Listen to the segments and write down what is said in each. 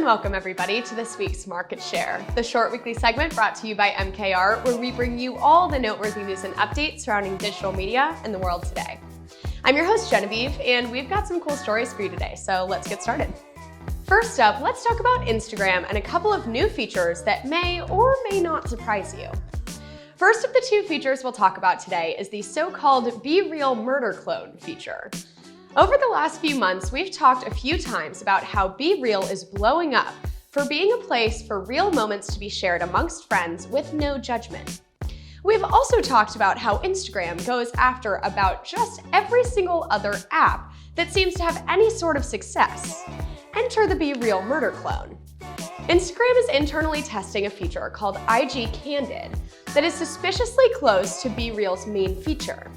welcome everybody to this week's Market Share, the short weekly segment brought to you by MKR, where we bring you all the noteworthy news and updates surrounding digital media and the world today. I'm your host Genevieve, and we've got some cool stories for you today, so let's get started. First up, let's talk about Instagram and a couple of new features that may or may not surprise you. First of the two features we'll talk about today is the so-called Be Real Murder Clone feature. Over the last few months, we've talked a few times about how Be Real is blowing up for being a place for real moments to be shared amongst friends with no judgment. We've also talked about how Instagram goes after about just every single other app that seems to have any sort of success. Enter the Be Real Murder Clone. Instagram is internally testing a feature called IG Candid that is suspiciously close to Be Real's main feature.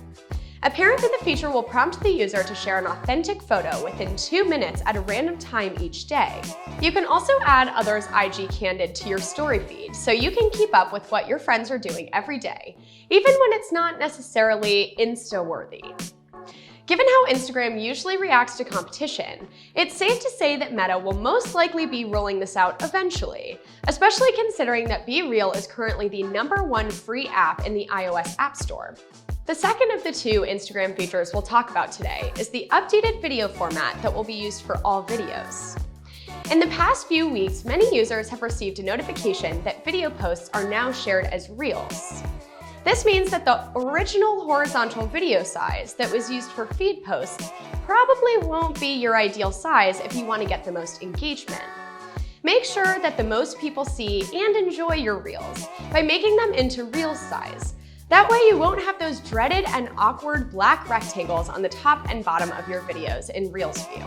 Apparently, the feature will prompt the user to share an authentic photo within 2 minutes at a random time each day. You can also add others' IG Candid to your story feed, so you can keep up with what your friends are doing every day, even when it's not necessarily Insta-worthy. Given how Instagram usually reacts to competition, it's safe to say that Meta will most likely be rolling this out eventually, especially considering that Be Real is currently the #1 free app in the iOS App Store. The second of the two Instagram features we'll talk about today is the updated video format that will be used for all videos. In the past few weeks, many users have received a notification that video posts are now shared as Reels. This means that the original horizontal video size that was used for feed posts probably won't be your ideal size if you want to get the most engagement. Make sure that the most people see and enjoy your Reels by making them into Reels size. That way you won't have those dreaded and awkward black rectangles on the top and bottom of your videos in Reels view.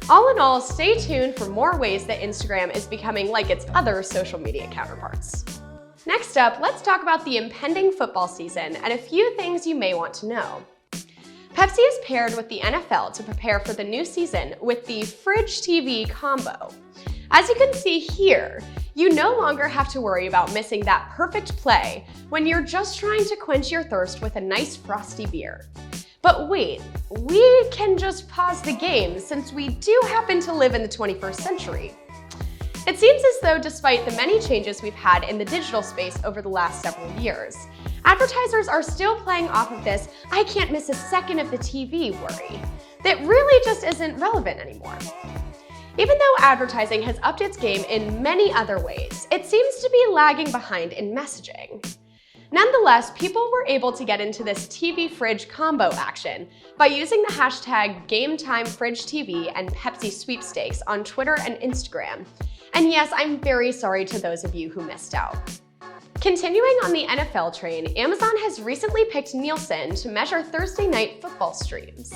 All in all, stay tuned for more ways that Instagram is becoming like its other social media counterparts. Next up, let's talk about the impending football season and a few things you may want to know. Pepsi is paired with the NFL to prepare for the new season with the Fridge TV combo. As you can see here, you no longer have to worry about missing that perfect play when you're just trying to quench your thirst with a nice frosty beer. But wait, we can just pause the game since we do happen to live in the 21st century. It seems as though despite the many changes we've had in the digital space over the last several years, advertisers are still playing off of this "I can't miss a second of the TV" worry that really just isn't relevant anymore. Even though advertising has upped its game in many other ways, it seems to be lagging behind in messaging. Nonetheless, people were able to get into this TV fridge combo action by using the hashtag #GameTimeFridgeTV and Pepsi sweepstakes on Twitter and Instagram. And yes, I'm very sorry to those of you who missed out. Continuing on the NFL train, Amazon has recently picked Nielsen to measure Thursday night football streams.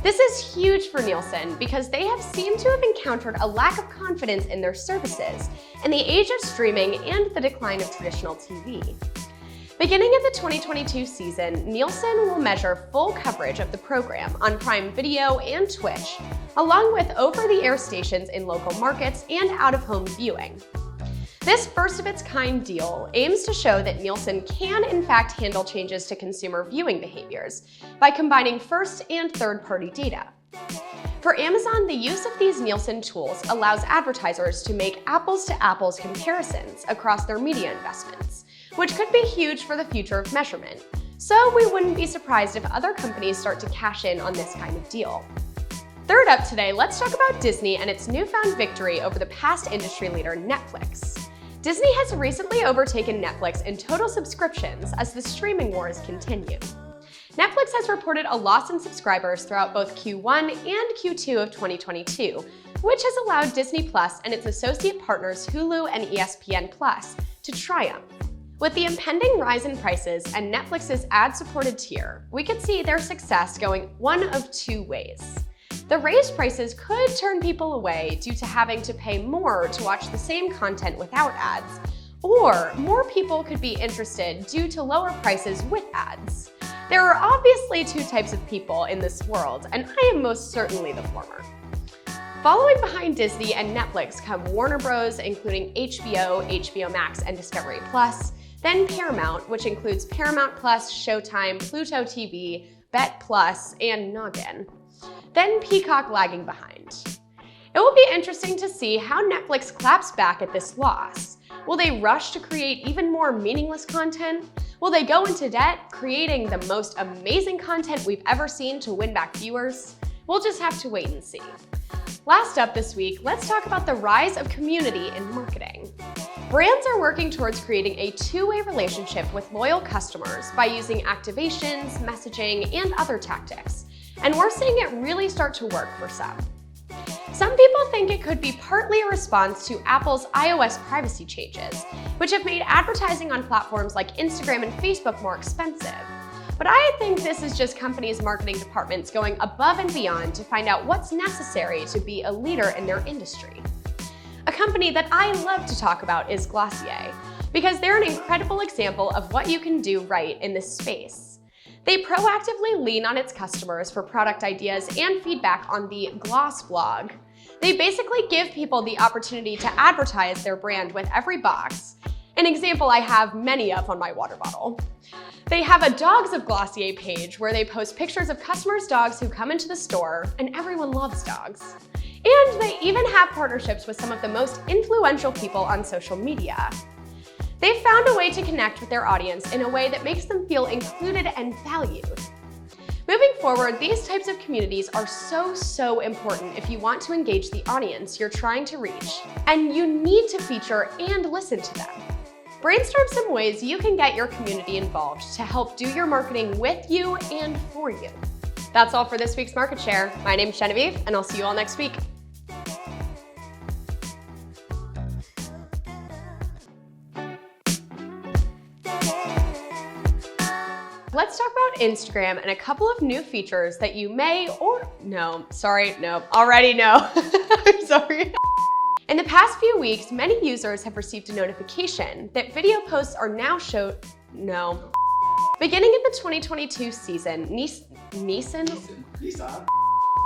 This is huge for Nielsen because they have seemed to have encountered a lack of confidence in their services in the age of streaming and the decline of traditional TV. Beginning at the 2022 season, Nielsen will measure full coverage of the program on Prime Video and Twitch, along with over-the-air stations in local markets and out-of-home viewing. This first-of-its-kind deal aims to show that Nielsen can in fact handle changes to consumer viewing behaviors by combining first- and third-party data. For Amazon, the use of these Nielsen tools allows advertisers to make apples-to-apples comparisons across their media investments, which could be huge for the future of measurement, so we wouldn't be surprised if other companies start to cash in on this kind of deal. Third up today, let's talk about Disney and its newfound victory over the past industry leader, Netflix. Disney has recently overtaken Netflix in total subscriptions as the streaming wars continue. Netflix has reported a loss in subscribers throughout both Q1 and Q2 of 2022, which has allowed Disney Plus and its associate partners Hulu and ESPN Plus to triumph. With the impending rise in prices and Netflix's ad-supported tier, we could see their success going one of two ways. The raised prices could turn people away due to having to pay more to watch the same content without ads, or more people could be interested due to lower prices with ads. There are obviously two types of people in this world, and I am most certainly the former. Following behind Disney and Netflix come Warner Bros., including HBO, HBO Max, and Discovery Plus, then Paramount, which includes Paramount Plus, Showtime, Pluto TV, Bet Plus, and Noggin. Then Peacock lagging behind. It will be interesting to see how Netflix claps back at this loss. Will they rush to create even more meaningless content? Will they go into debt, creating the most amazing content we've ever seen to win back viewers? We'll just have to wait and see. Last up this week, let's talk about the rise of community in marketing. Brands are working towards creating a two-way relationship with loyal customers by using activations, messaging, and other tactics. And we're seeing it really start to work for some. Some people think it could be partly a response to Apple's iOS privacy changes, which have made advertising on platforms like Instagram and Facebook more expensive. But I think this is just companies' marketing departments going above and beyond to find out what's necessary to be a leader in their industry. A company that I love to talk about is Glossier, because they're an incredible example of what you can do right in this space. They proactively lean on its customers for product ideas and feedback on the Gloss blog. They basically give people the opportunity to advertise their brand with every box, an example I have many of on my water bottle. They have a Dogs of Glossier page where they post pictures of customers' dogs who come into the store, and everyone loves dogs. And they even have partnerships with some of the most influential people on social media. They've found a way to connect with their audience in a way that makes them feel included and valued. Moving forward, these types of communities are so important if you want to engage the audience you're trying to reach, and you need to feature and listen to them. Brainstorm some ways you can get your community involved to help do your marketing with you and for you. That's all for this week's Market Share. My name's Genevieve, and I'll see you all next week. Let's talk about Instagram and a couple of new features that you may already know. I'm sorry. In the past few weeks, many users have received a notification that video posts are now Beginning in the 2022 season, Nielsen